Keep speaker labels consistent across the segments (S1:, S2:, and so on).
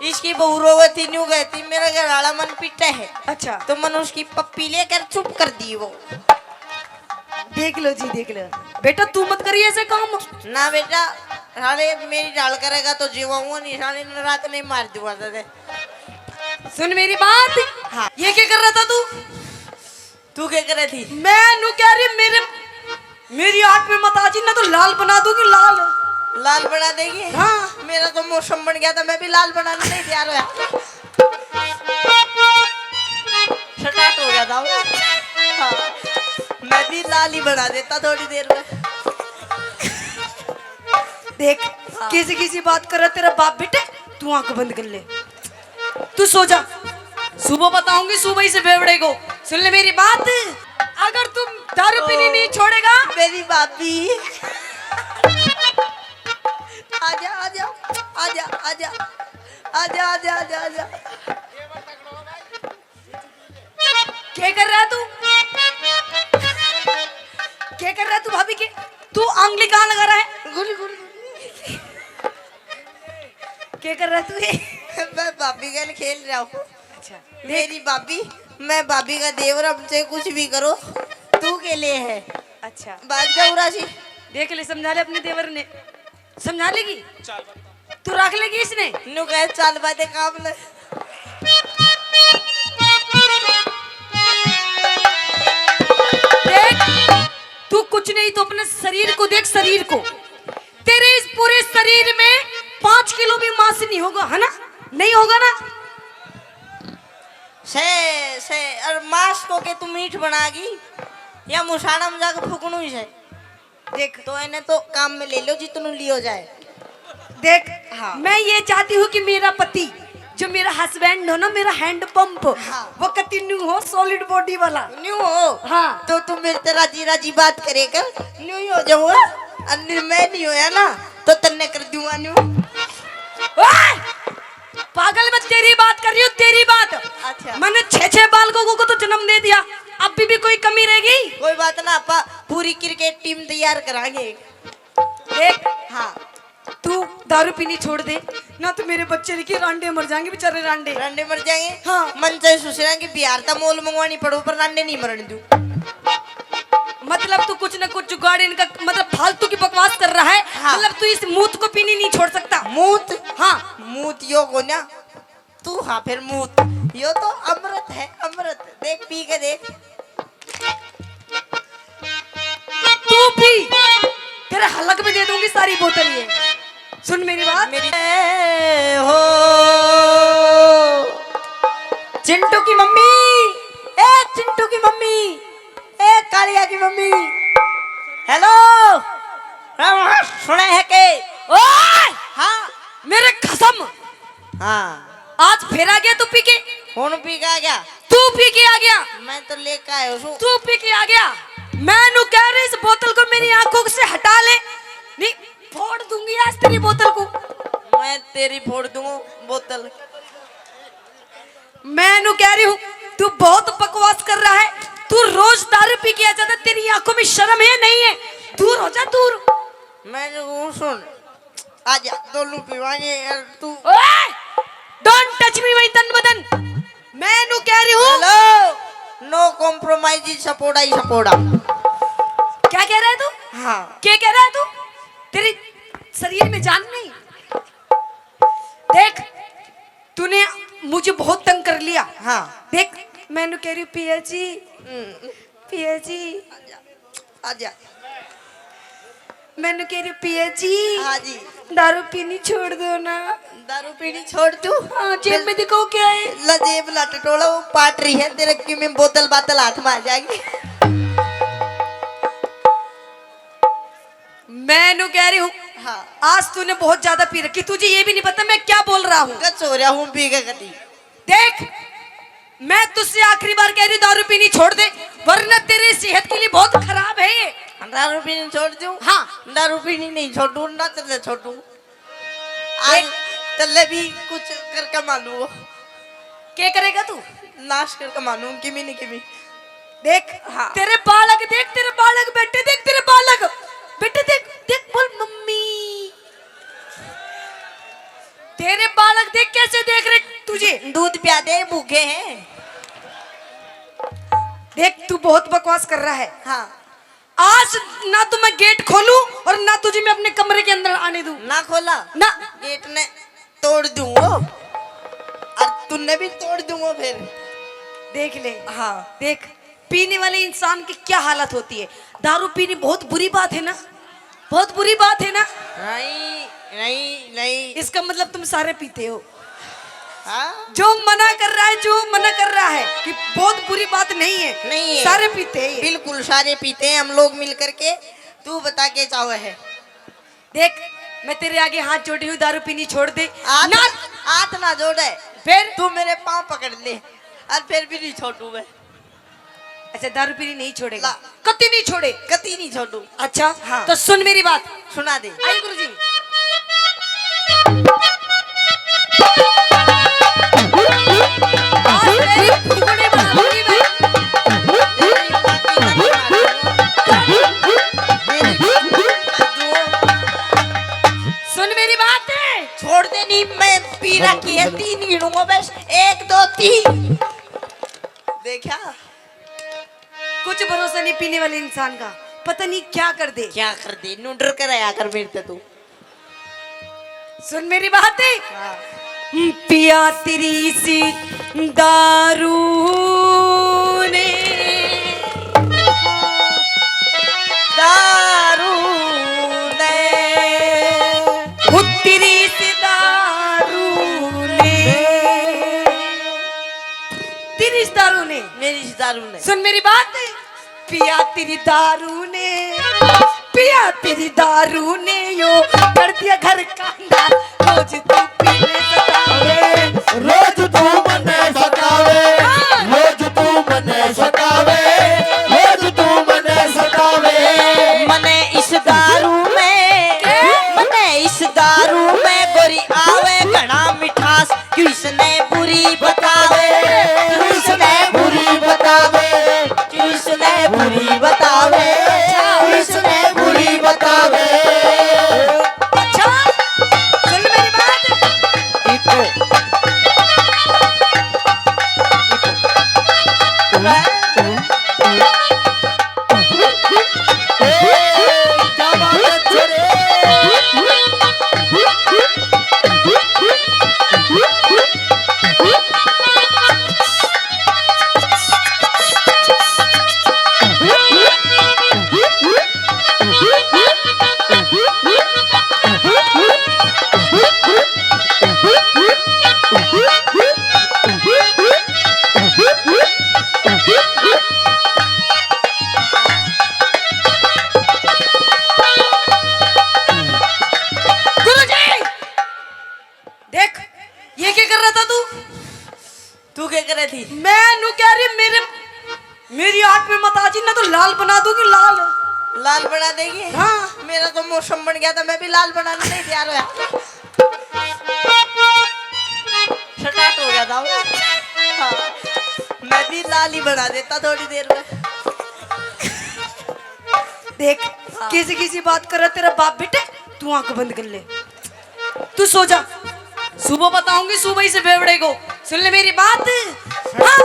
S1: इसकी बहू रोवती न्यू गई थी, मेरा घर आला मन पिटा है।
S2: अच्छा
S1: तो मन उसकी पप्पी लेकर चुप कर दी वो।
S2: देख लो जी देख लो बेटा, तू मत करिए ऐसे काम
S1: ना बेटा, साले मेरी डाल करेगा तो जीवाऊंगा नहीं, साले रात नहीं मार दूंगा दे।
S2: सुन मेरी बात।
S1: हाँ।
S2: ये क्या कर रहा था
S1: तू क्या कर रही थी?
S2: मैं नु कह रही मेरी आंख में मत आजी ना तो लाल बना दूंगी। लाल
S1: बना देगी?
S2: हाँ।
S1: मेरा तो मौसम बन गया था, मैं भी लाल बनाने नहीं तैयार हुआ। स्टार्ट हो गया था वो। हाँ। मैं भी लाल ही बना देता थोड़ी देर में।
S2: देख हाँ। किसी बात कर रहा तेरा बाप बेटे, तू आंख बंद कर ले, तू सो जा, सुबह बताऊंगी सुबह ही से बेवड़े को। सुन ले मेरी बात, अगर तुम दारू पीनी नहीं छोड़ेगा।
S1: मेरी बापी आजा आजा आजा आजा आजा आजा आजा आजा।
S2: क्या कर रहा है तू? क्या कर रहा है तू भाभी के? तू आंगली कहाँ लगा रहा है?
S1: गुली
S2: क्या कर रहा है तू?
S1: मैं भाभी का खेल रहा हूँ।
S2: अच्छा
S1: मेरी भाभी, मैं भाभी का देवर, हमसे कुछ भी करो तू के लिए है।
S2: अच्छा
S1: बात का उरासी
S2: देख ले, समझा ले अपने देवर ने, समझा लेगी तू, रख लेगी इसने।
S1: नु कहे चाल बातें काम ले।
S2: देख तू कुछ नहीं तो अपने शरीर को देख, शरीर को। तेरे इस पूरे शरीर में 5 किलो भी मांस नहीं होगा, है ना? नहीं होगा ना?
S1: से और मांस को के तू मीठ बनागी या मुसाना में जाकर फूकनू ही है। देख तो इन्हें तो काम में ले लो जितनू लियो जाए।
S2: देख
S1: हाँ।
S2: मैं ये चाहती हूँ कि मेरा पति जो मेरा हस्बैंड हो ना, मेरा हैंड पंप,
S1: हाँ।
S2: वो कंटिन्यू हो, सॉलिड बॉडी वाला
S1: न्यू हो।
S2: हाँ।
S1: तो तुम मेरे तरह राजी बात करेगा, न्यू ही हो जाऊंगा। अन्य मैं नहीं होया ना तो तन्ने कर दूंगा न्यू।
S2: पागल, मैं तेरी बात कर रही हूँ, तेरी बात।
S1: अच्छा।
S2: मैंने 6 बालकों को तो जन्म दे दिया, अभी भी कोई कमी रहेगी?
S1: कोई बात ना, अपा पूरी क्रिकेट टीम तैयार कराएंगे।
S2: देख
S1: हाँ।
S2: तू दारू पीनी छोड़ दे ना, तो मेरे बच्चे के रांडे मर जाएंगे, बेचारे रांडे
S1: मर जाएंगे।
S2: हाँ।
S1: मन से सोच कि बिहार का मोल मंगवानी पड़ो पर रांडे नहीं मरने दूं।
S2: मतलब तू कुछ ना कुछ जुगाड़ इनका, मतलब फालतू की बकवास कर रहा है।
S1: हाँ।
S2: मतलब तू इस मूत को पीनी नहीं छोड़ सकता।
S1: मूत?
S2: हाँ
S1: मूत यो को ना तू। हाँ फिर मूत यो तो अमृत है, अमृत। देख पी के देख।
S2: तू पी, तेरे हलक में दे दूंगी सारी बोतल ये। सुन मेरी बात।
S1: मेरी हो चिंटू की मम्मी, ए चिंटू की मम्मी, ए कालिया की मम्मी, हेलो सुने है के
S2: ओए
S1: हाँ
S2: मेरे कसम
S1: हाँ
S2: आज फिर आ गया तू पी के
S1: कौन पी के आ गया
S2: तू पी के आ गया
S1: मैं तो लेकर आया हूँ
S2: तू पी के आ गया मैं नु कह रही इस बोतल को मेरी आंखों से हटा ले नहीं फोड़ दूंगी आज तेरी बोतल को
S1: मैं तेरी फोड़ दूंगा बोतल
S2: मैं नु कह रही हूँ तू बहुत बकवास कर रहा है तू रोज दारू पी के आ जाता तेरी आंखों में शर्म है नहीं है दूर हो जा दूर
S1: मैं जो सुन आजा दोनों पीवाएंगे यार तू
S2: ओए डोंट टच मी माय तन बदन मैं नु कह रही हूँ
S1: hello no compromise support I support
S2: क्या कह रहा है तू
S1: हाँ
S2: क्या कह रहा है तू तेरी शरीर में जान नहीं देख तूने मुझे बहुत तंग कर लिया
S1: हाँ
S2: देख मैंने कह रही हूँ पिया जी पिया जी
S1: आजा
S2: मैंने कह रही हूँ पिया जी
S1: हाँ जी
S2: दारू पीनी छोड़ दो ना
S1: दारू पीनी छोड़ दूं
S2: हाँ जेब में दिखाओ क्या है
S1: लजेब लटटोला वो पाट रही है तेरे की में बोतल बातल हाथ में आ जाएगी
S2: मैं कह रही हूँ
S1: हाँ
S2: आज तूने बहुत ज्यादा पी रखी तुझे ये भी नहीं पता मैं क्या बोल रहा हूँ
S1: कच हो रहा हूँ पी के कटी
S2: देख मैं तुझसे आखिरी बार कह रही हूँ दारू पीनी छोड़ दे वरना तेरी सेहत के लिए बहुत खराब है ये
S1: दारू पीनी छोड़ दूं
S2: हाँ
S1: दारू पीनी नहीं छोड़ू ना चले छोड़ू आज चले भी कुछ कर कमा लूँ
S2: क्या करेगा तू
S1: नाश कर कमा लूँ किमी नहीं किमी
S2: देख
S1: हाँ।
S2: तेरे बालक बेटे देख तेरे बालक बेटे देख देख बोल मम्मी तेरे बालक देख कैसे देख रहे तुझे
S1: दूध पिया दे भूखे हैं
S2: देख तू बहुत बकवास कर रहा है
S1: हाँ
S2: आज ना तो मैं गेट खोलूं और ना तुझे मैं अपने कमरे के अंदर आने दूं
S1: ना खोला
S2: ना
S1: गेट ने तोड़ दूंगा और तूने भी तोड़ दूंगा फिर
S2: देख ले
S1: हाँ
S2: देख पीने वाले इंसान की क्या हालत होती है दारू पीनी बहुत बुरी बात है ना बहुत बुरी बात है ना
S1: नहीं नहीं नहीं
S2: इसका मतलब तुम सारे पीते हो
S1: हाँ
S2: जो मना कर रहा है कि बहुत बुरी बात नहीं है
S1: नहीं है
S2: सारे पीते हैं ये।
S1: बिल्कुल सारे पीते हैं हम लोग मिल करके तू बता के चाहे है
S2: देख मैं तेरे आगे हाथ जोड़ी हूँ दारू पीनी छोड़ दे
S1: हाथ
S2: ना
S1: हाथ ना जोड़े
S2: फिर
S1: तू मेरे पाँव पकड़ ले और फिर भी नहीं छोड़ू मैं
S2: अच्छा दारू पीनी नहीं छोड़ेगा
S1: ला।
S2: कति नहीं छोड़े
S1: कती नहीं छोड़ू
S2: अच्छा
S1: हाँ।
S2: तो सुन मेरी बात
S1: सुना दे
S2: आइए गुरुजी आज तेरी फुकड़ी बना दूंगी मैं
S1: तेरी बाकी नहीं मारूंगा।
S2: सुन मेरी बात है
S1: छोड़ दे नहीं मैं पी रखी है 3 गिनूंगा बस 1 2 3 देखा
S2: कुछ भरोसा नहीं पीने वाले इंसान का पता नहीं क्या कर दे
S1: क्या कर दे नूडर कर आया कर मेरे से तू
S2: सुन मेरी बात है
S1: हाँ।
S2: पिया तेरी सी दारू ने
S1: दारू दे
S2: वो तेरी सी दारू ने तेरी इस दारू ने
S1: मेरी इस दारू ने
S2: सुन मेरी बात है पिया तेरी दारू ने पिया तेरी दारू ने यो कर दिया घर का अंधार रोज तू पीने सतावे
S3: रोज तू मने सतावे रोज तू मने सतावे रोज तू मने सतावे
S1: मने इस दारू में मने इस दारू में गोरी आवे घना मिठास किसने बुरी बतावे किसने
S3: बुरी बतावे
S1: किसने बुरी बतावे
S3: किसने बुरी बतावे
S2: अच्छा सुन मेरी बात
S1: इको
S3: क्या बात है छोरे
S1: लाल बना देगी।
S2: हाँ।
S1: मेरा तो मौसम बन गया था, मैं भी लाल बनाने नहीं तैयार हुआ। स्टार्ट हो गया था वो। हाँ, मैं भी लाल ही बना देता थोड़ी देर में।
S2: देख किसी किसी बात कर रहा तेरा बाप बेटे, तू आंख बंद कर ले, तू सो जा। सुबह बताऊंगी सुबह ही से बेवड़े को, सुन ले मेरी बात। हाँ।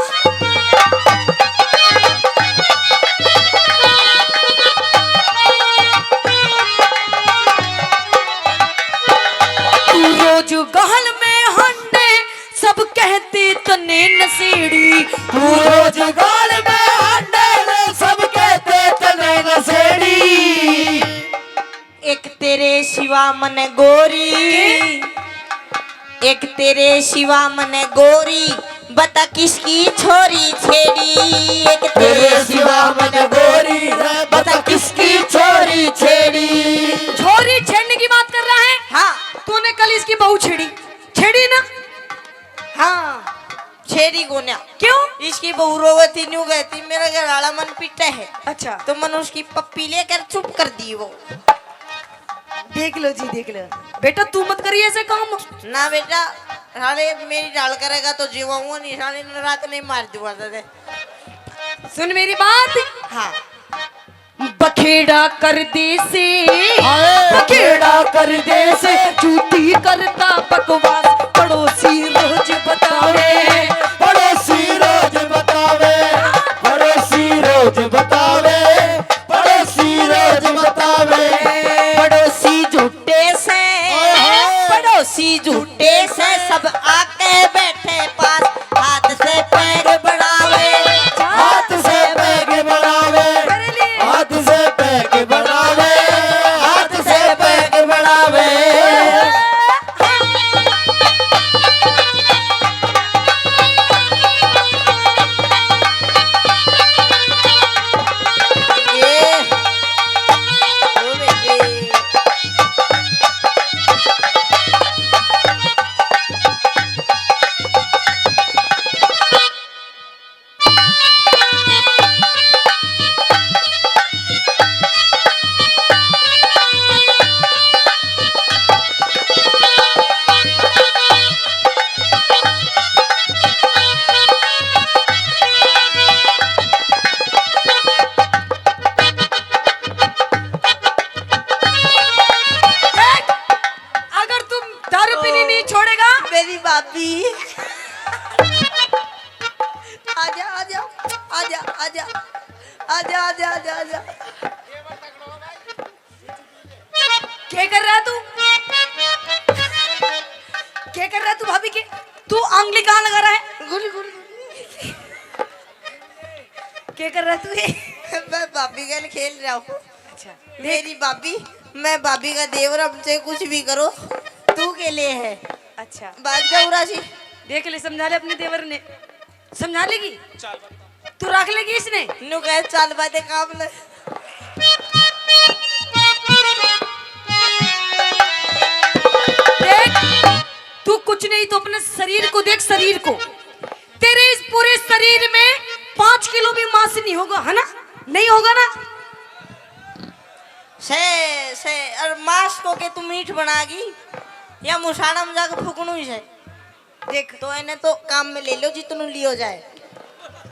S2: तू रोज गहल में हंडे, सब कहते तने नसेड़ी।
S3: तू रोज गाल में हंडे, सब कहते तने नसेड़ी।
S1: एक तेरे सिवा मन गोरी, एक तेरे सिवा मन गोरी, बता किसकी छोरी छेड़ी। एक
S3: तेरे सिवा मन गोरी, बता किसकी छोरी छेड़ी।
S2: छोरी छेड़ने की बात कर रहा है?
S1: हाँ
S2: तूने कल इसकी बहू छेड़ी, छेड़ी ना?
S1: हाँ, छेड़ी गोन्या।
S2: क्यों?
S1: इसकी बहू रोवती न्यू गई थी, मेरा घर वाला मन पिटा है,
S2: अच्छा
S1: तो मन उसकी पप्पी लेकर चुप कर दी वो।
S2: देख लो जी, देख लो बेटा, तू मत करिए ऐसे काम।
S1: ना बेटा, साले मेरी डाल करेगा तो जीवाऊंगा नहीं, साले ने रात नहीं मार दुआ दे।
S2: सुन मेरी बात।
S1: हाँ,
S2: बखेड़ा कर दे से,
S3: बखेड़ा कर दे से,
S2: झूठी करता बकवास, पड़ोसी रोज बतावे।
S3: पड़ोसी रोज बतावे, पड़ोसी रोज बतावे, पड़ोसी रोज बतावे।
S1: पड़ोसी झूठे से, पड़ोसी झूठे से, सब आके बैठे पास, हाथ से पैर बढ़ावे,
S3: हाथ से बैग बनावे, हाथ से बैग बनावे, हाथ से बैग बनावे।
S1: ये ओ बेटे,
S2: अगर तुम दारू पीनी नहीं छोड़ेगा,
S1: मेरी भाभी, आजा आजा आजा आजा आजा आजा आजा आजा।
S2: क्या कर रहा है तू? क्या कर रहा है तू भाभी के? तू आंगली कहाँ लगा रहा है?
S1: गुली गुली,
S2: क्या कर रहा है तू ये?
S1: मैं भाभी का खेल रहा हूँ।
S2: अच्छा
S1: मेरी भाभी, मैं भाभी का देवर, हमसे कुछ भी करो तू के लिए है।
S2: अच्छा
S1: बात का उरासी,
S2: देख ले, समझा ले अपने देवर ने, समझा लेगी तू, रख लेगी इसने।
S1: नु कहे चाल बातें काम ले।
S2: देख तू कुछ नहीं तो अपने शरीर को देख, शरीर को। तेरे इस पूरे शरीर में 5 किलो भी मांस नहीं होगा, है ना? नहीं होगा ना?
S1: से और मांस को के तू मीठ बनागी या मुसाना में जाकर फूकनू ही है। देख तो इन्हें तो काम में ले लो जितनू लियो जाए।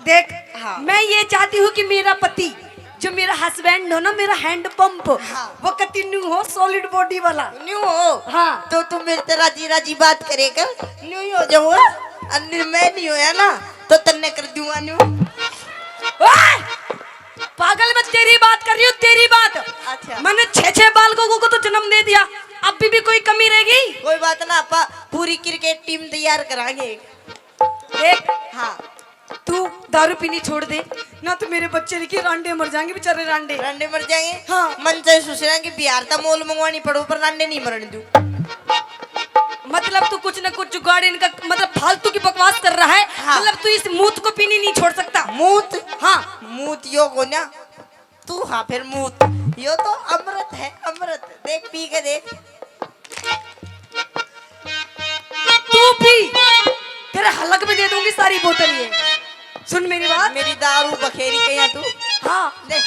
S2: देख
S1: हाँ।
S2: मैं ये चाहती हूँ कि मेरा पति, जो मेरा हस्बैंड हो ना, मेरा हैंड पंप,
S1: हाँ।
S2: वो कंटिन्यू हो, सॉलिड बॉडी वाला।
S1: न्यू हो
S2: हाँ।
S1: तो तुम मेरे तरह राजी राजी बात करेगा, न्यू ही हो जाऊंगा। अन्य मैं नहीं होया ना तो तन्ने कर दूंगा न्यू।
S2: ओए! पागल, मैं तेरी बात कर रही हूँ, तेरी बात।
S1: अच्छा।
S2: मैंने 6 बालकों को तो जन्म दे दिया, अभी भी कोई कमी रहेगी?
S1: कोई बात ना, अपा पूरी क्रिकेट टीम तैयार कराएंगे।
S2: देख
S1: हाँ,
S2: तू दारू पीनी छोड़ दे ना, तो मेरे बच्चे देखिए रांडे मर जाएंगे, बेचारे रांडे।
S1: रंडे मर जाएंगे।
S2: हाँ।
S1: मन से सुसरा की बिहार था मोल मंगवानी पड़ो पर रंडे नहीं मरने दूं।
S2: मतलब तू कुछ ना कुछ जुगाड़ इनका, मतलब फालतू की बकवास कर रहा है।
S1: हाँ।
S2: मतलब तू इस मूत को पीनी नहीं छोड़ सकता।
S1: मूत,
S2: हाँ।
S1: मूत यो गोन्या तू, हाँ फिर मूत यो तो अमृत है, अमृत। देख पी के देख।
S2: तू पी, तेरे हलक में दे दूंगी सारी बोतल ये। सुन मेरी बात।
S1: मेरी दारू बखेरी के यहाँ तू।
S2: हाँ।
S1: देख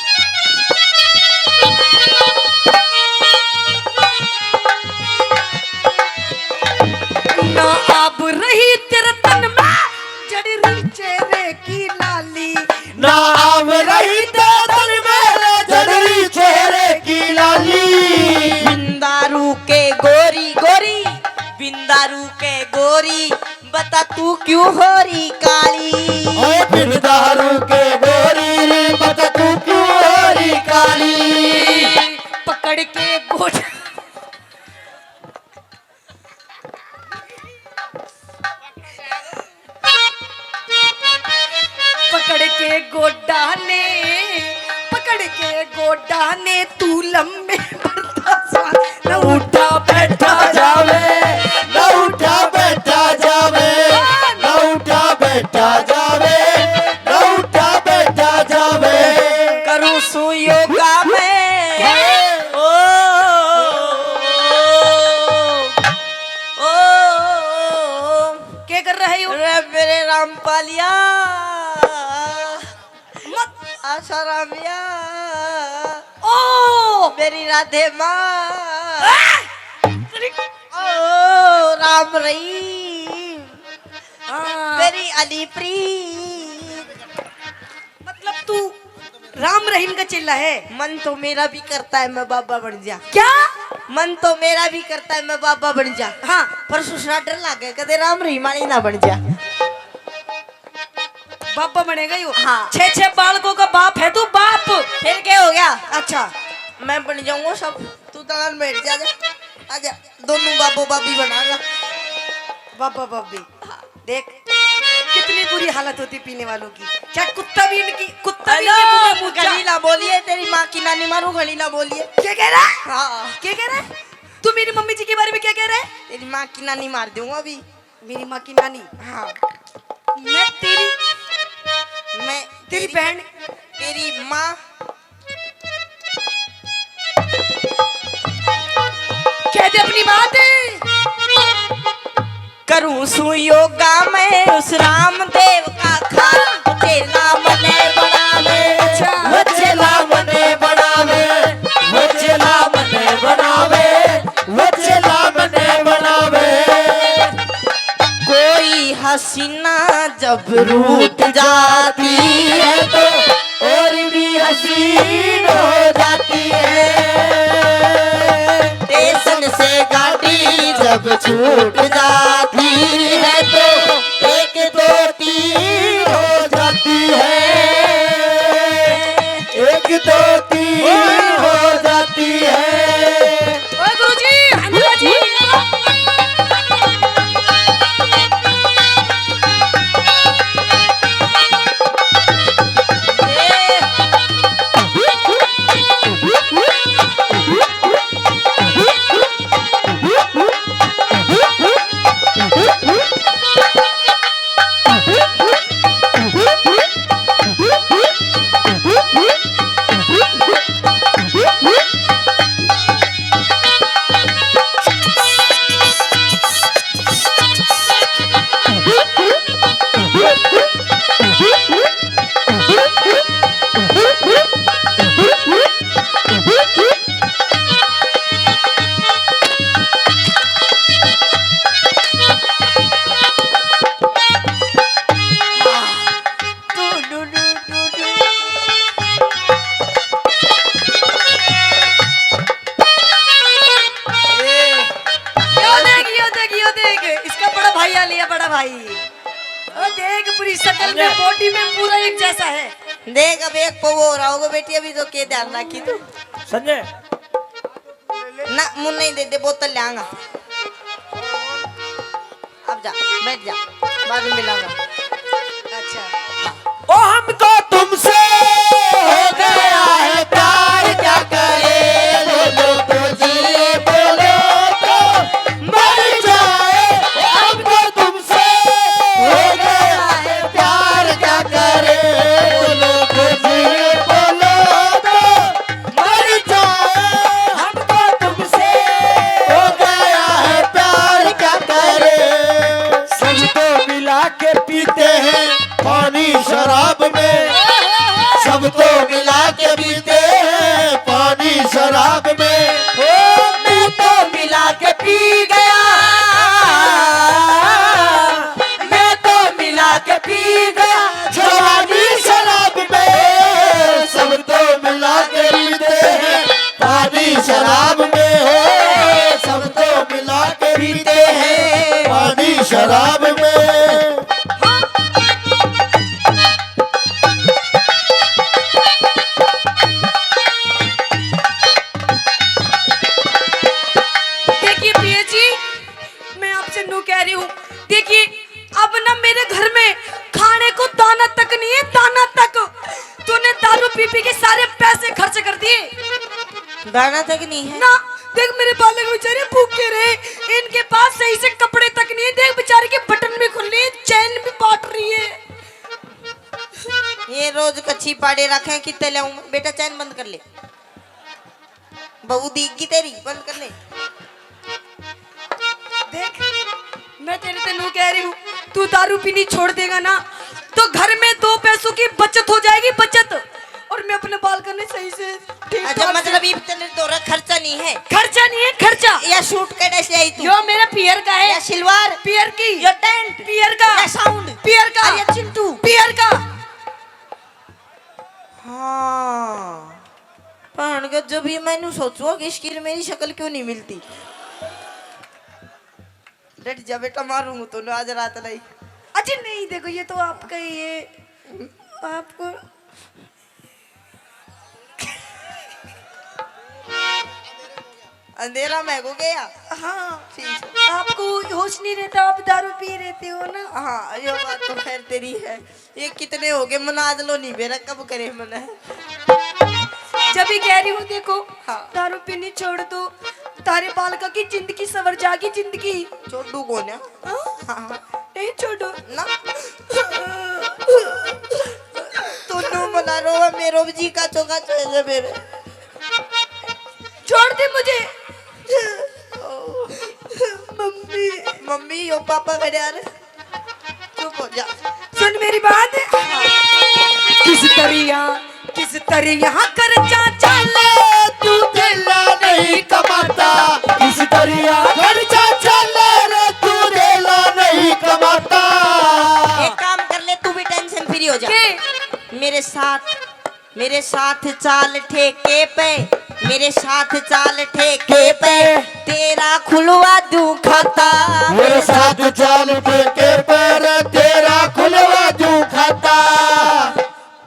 S1: गोरी बता तू क्यों हो रही काली।
S3: ओए बिन दारू के गोरी रे बता तू क्यों हो रही काली।
S2: पकड़ के गोटा पकड़ के गोडा ने तू लंबे न
S3: उठा बैठा जावे न उठा बैठा जावे न उठा बैठा जावे न उठा बैठा जावे।
S1: करूँ सु योगा में ओ
S2: क्या कर रहे हो?
S1: रे मेरे राम पालिया आशा रामिया
S2: ओ
S1: मेरी राधे माँ ओ राम रहीम मेरी अली प्रीत।
S2: मतलब तू राम रहीम का चिल्ला है?
S1: मन तो मेरा भी करता है मैं बाबा बन जा।
S2: क्या
S1: मन तो मेरा भी करता है मैं बाबा बन जा।
S2: हाँ
S1: पर सुसरा डर लागे कदे राम रहीम वाली ना बन जा।
S2: बापा बनेगा ही वो।
S1: हाँ।
S2: 6 बालकों का बाप है तू बाप।
S1: फिर क्या हो गया?
S2: अच्छा
S1: मैं बन जाऊंगा सब तू तलान बैठ जा आजा दोनों बाबू बाबी बनागा।
S2: बाबा बाबी देख कितनी बुरी हालत होती पीने वालों की। क्या कुत्ता भी इनकी कुत्ता भी इनके मुंह में मुँह जा-
S1: गली ना बोलिए तेरी माँ की नानी मारू गली ना बोलिए।
S2: क्या कह रहा है?
S1: हाँ
S2: क्या कह रहा है तू? मेरी मम्मी जी के बारे में क्या कह रहा है?
S1: तेरी माँ की नानी मार दूंगा अभी।
S2: मेरी माँ की नानी?
S1: हाँ
S2: मैं तेरी बहन
S1: तेरी माँ
S2: कह दे अपनी बात।
S1: करूँ सु योगा में उस रामदेव का खाना चेला मने बनावे।
S3: वो चेला मने बनावे वो चेला मने बनावे वो चेला मने बनावे।
S1: कोई हसीना जब रूठ जाती है
S3: तो और भी हसीन हो जाती है।
S1: स्टेशन से
S3: गाड़ी जब छूट जाती है तो एक दो तीन हो जाती है। एक दो तीन हो जाती है।
S2: ओए गुरुजी हनुमान जी भाई। और देख पूरी शक्ल में बॉडी में पूरा एक जैसा है।
S1: देख अब एक पो हो रहा होगा बेटी, अभी तो के ध्यान रखी तू।
S3: संजय
S1: ना मुंह नहीं दे दे, बोतल ले आऊंगा। अब जा बैठ जा, बाद में मिलाऊंगा।
S2: अच्छा
S3: ओ हमको तुमसे हो गया है प्यार, क्या करे बोलो तो जी बोलो तो मर जाए। हमको तुमसे हो गया है प्यार, क्या करे बोलो तो जी बोलो तो मर जाए। हमको तुमसे हो गया है प्यार, क्या करे। सबको मिला के पीते हैं पानी शराब में, सबको मिला के पीते हैं पानी शराब में। ओ मैं तो मिला के पी गया, मैं तो मिला के पी गया जवानी शराब में। सब तो मिला के पीते हैं पानी शराब में, हो सब तो मिला के पीते हैं पानी शराब में।
S2: देखिए पिया जी, मैं आपसे नू कह रही हूँ, देखिए अब ना मेरे घर में खाने को दाना तक नहीं है, दाना तक। तूने दारू पी पी के सारे पैसे खर्च कर दिए।
S1: दाना तक नहीं है
S2: ना देख मेरे बालक बेचारे भूखे रहे, इनके पास सही से कपड़े तक नहीं है। देख बेचारे के बटन भी खुल रही है, चैन भी बांट रही है।
S1: ये रोज कच्ची पाड़े रखे हैं, कितने लाऊं मैं? बेटा चैन बंद कर ले, बहू दीगी तेरी, बंद कर ले।
S2: देख मैं तेरे से नू कह रही हूँ, तू दारू पीनी छोड़ देगा ना तो घर में 2 पैसों की बचत हो जाएगी, बचत। और मैं अपने बाल करने सही से ठीक
S1: अच्छा
S2: ठाक
S1: मतलब ये तेरे दौरा खर्चा नहीं है?
S2: खर्चा नहीं है, खर्चा।
S1: या सूट के ड्रेस आई तू?
S2: यो मेरा पियर का है।
S1: या सिलवार?
S2: पियर की।
S1: या टेंट?
S2: पियर का।
S1: या साउंड?
S2: पियर का।
S1: या चिंटू?
S2: पियर का।
S1: हाँ पण के जब ये मैंने सोचो कि इसकी मेरी शक्ल क्यों नहीं मिलती। डट जा बेटा, मारूंगा तो आज रात नहीं।
S2: अच्छा नहीं, देखो ये तो आपका ये आपको
S1: अंधेरा में हो गया।
S2: हाँ
S1: ठीक है।
S2: आपको होश नहीं रहता, आप दारू पी रहते हो ना।
S1: हाँ ये बात तो खैर तेरी है। ये कितने हो गए मना, आज लो नहीं मेरा, कब करे मना।
S2: जब भी कह रही हूँ देखो,
S1: हाँ।
S2: दारू पीनी छोड़ दो, तारे बालका की जिंदगी सवर जाएगी, जिंदगी।
S1: छोटू कौन है?
S2: हाँ? नहीं छोड़ो
S1: ना तू मना रो, मेरो जी का चौका चले मेरे।
S2: छोड़ दे मुझे।
S1: मम्मी मम्मी यो पापा खड़े आ रहे, चुप हो जा।
S2: सुन मेरी बात, किस तरिया खर्चा चले,
S3: तू दिला नहीं कमाता, इस दरिया खर्चा चले रे, तू दिला नहीं कमाता।
S1: एक काम कर ले, तू भी टेंशन फ्री हो जा।
S2: के
S1: मेरे साथ चाल ठेके पे, मेरे साथ चाल ठेके पे, तेरा खुलवा दूं खाता।
S3: मेरे साथ चाल के पैर, तेरा खुलवा दूं खाता।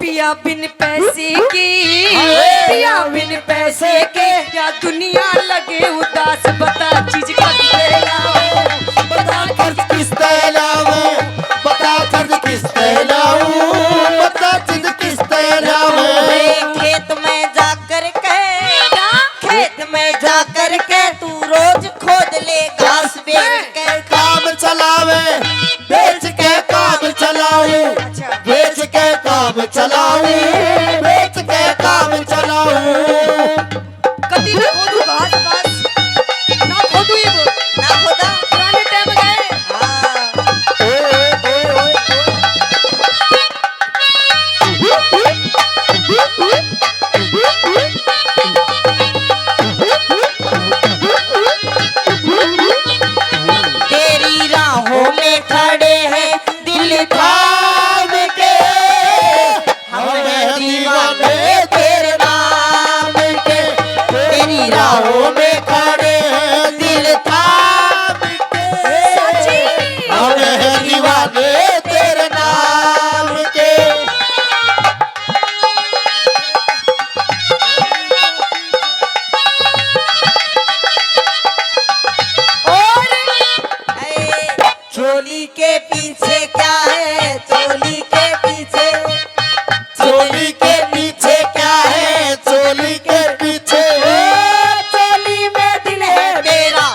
S2: पिया बिन पैसे के, पिया बिन पैसे के, क्या दुनिया लगे उदास, बता चीज का
S3: बता खर्च किस तरह लाऊं, बता खर्च किस तरह लाऊं, बता चीज किस तरह लाऊं।
S1: खेत में जाकर के, खेत में जाकर के तू रोज खोद ले घास बेच के।
S3: काम चलावे बेच के, काम चलाऊं, बेच के काम चलाऊं, बेच के काम चलाऊं।
S2: कभी ना खोदू घास बास, ना खोदू ये वो,
S1: ना खोदा।
S2: पुराने टाइम गए।
S1: हाँ तेरी राहों में खड़े हैं दिल थाम के, हमें दीवाने तेरे नाम के। तेरी राहों में खड़े हैं दिल थाम के, हमें दीवाने तेरे नाम के। चोली के पीछे क्या है, चोली के पीछे,
S3: चोली के पीछे क्या है, चोली के पीछे
S1: चोली में दिल है मेरा,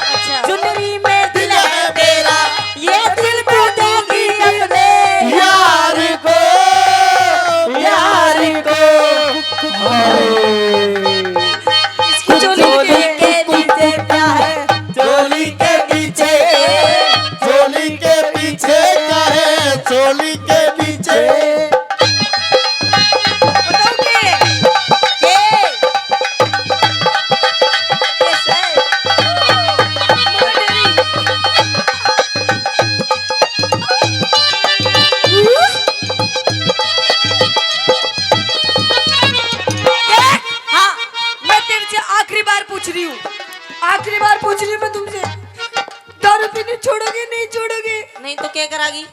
S1: चुनरी में दिल है मेरा, ये दिल तू देगी अपने
S3: यार को, यार को।
S2: इसकी
S1: चोली के पीछे क्या है,
S3: चोली के पीछे, चोली के पीछे क्या है, चोली के पीछे।
S2: बताओ के
S1: कैसे?
S2: हाँ मैं तेरे से आखिरी बार पूछ रही हूँ, आखिरी बार पूछ रही हूँ मैं तुमसे, दारू पीने छोड़ोगे नहीं छोड़ोगे?
S1: नहीं तो क्या करागी?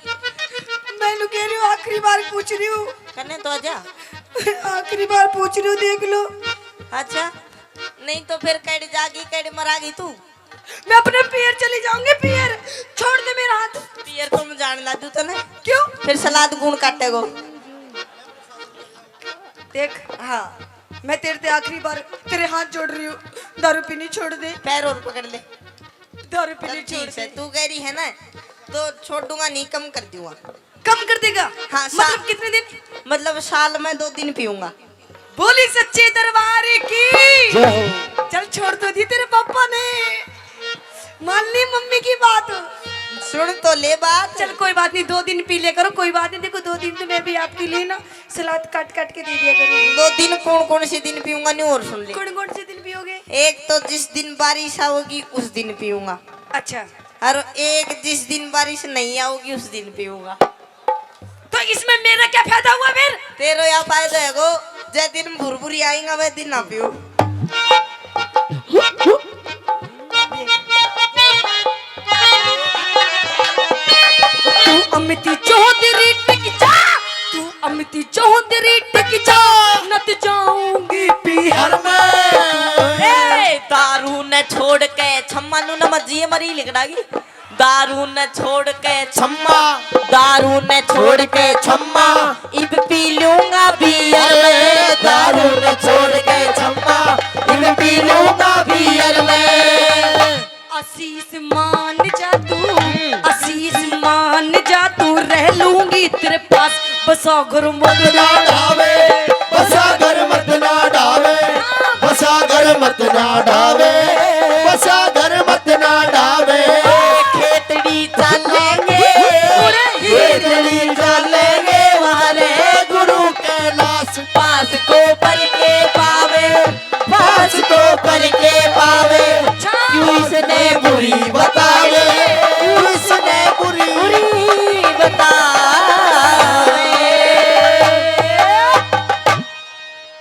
S2: मैं कह रही हूँ आखिरी बार पूछ रही हूँ,
S1: करने तो आजा।
S2: आखिरी बार पूछ रही हूँ, देख लो।
S1: अच्छा नहीं तो फिर कैड जागी कैड मरागी तू?
S2: मैं अपने पियर चली जाऊंगी, पियर छोड़ दे मेरा हाथ।
S1: पियर को मैं जान ला दू तो नहीं,
S2: क्यों?
S1: फिर सलाद गुण काटेगो।
S2: देख
S1: हाँ
S2: मैं तेरे से आखिरी बार तेरे हाथ जोड़ रही हूँ, दारू पीनी छोड़ दे,
S1: पैर और पकड़ ले।
S2: दारू
S1: चल
S2: पीनी छोड़
S1: ठीक है,
S2: दे।
S1: तू कह रही है ना तो छोड़ दूंगा नहीं, कम कर दूंगा।
S2: कम कर देगा?
S1: हाँ,
S2: मतलब कितने दिन?
S1: मतलब साल में 2 दिन पीऊंगा।
S2: बोली सच्चे दरबार की।
S3: जय हो।
S2: चल छोड़ तो दी तेरे पापा ने, मान ली मम्मी की बात।
S1: सुन तो ले बात।
S2: चल कोई बात नहीं, 2 दिन पी ले करो, कोई बात नहीं। देखो 2 दिन तो मैं भी आपके लिए ना सलाद काट काट के दे दिया करूंगी।
S1: 2 दिन कौन कौन से दिन पीऊंगा नहीं, और सुन ले।
S2: कौन कौन से दिन पियोगे?
S1: एक तो जिस दिन बारिश आओगी उस दिन पीऊंगा,
S2: अच्छा,
S1: और एक जिस दिन बारिश नहीं आओगी उस दिन पीऊंगा।
S2: तो इसमें मेरा क्या फायदा हुआ फिर?
S1: तेरो या फायदा है गो, जै दिन भुरभुरी आएगा वह दिन ना पीऊ।
S2: तू अमिती चौधरी टिक जा, तू अमिती चौधरी टिक जा, नत जाऊंगी बिहार में।
S1: ए दारू न छोड़ के छम्मा नु न मजिए मरी लिखडागी। दारू न छोड़ के
S3: छम्मा,
S1: दारू न छोड़ के छम्मा, इब पी लूंगा बियर में।
S3: दारू न छोड़ के छम्मा, इब पी लूंगा बियर में।
S2: आशीष मान जा तू, आशीष मान जा तू, रह लूंगी तेरे पास, बसा घर मत
S3: ना ढावे, बसा घर मत ना ढावे, बसा घर मत ना ढावे, बसा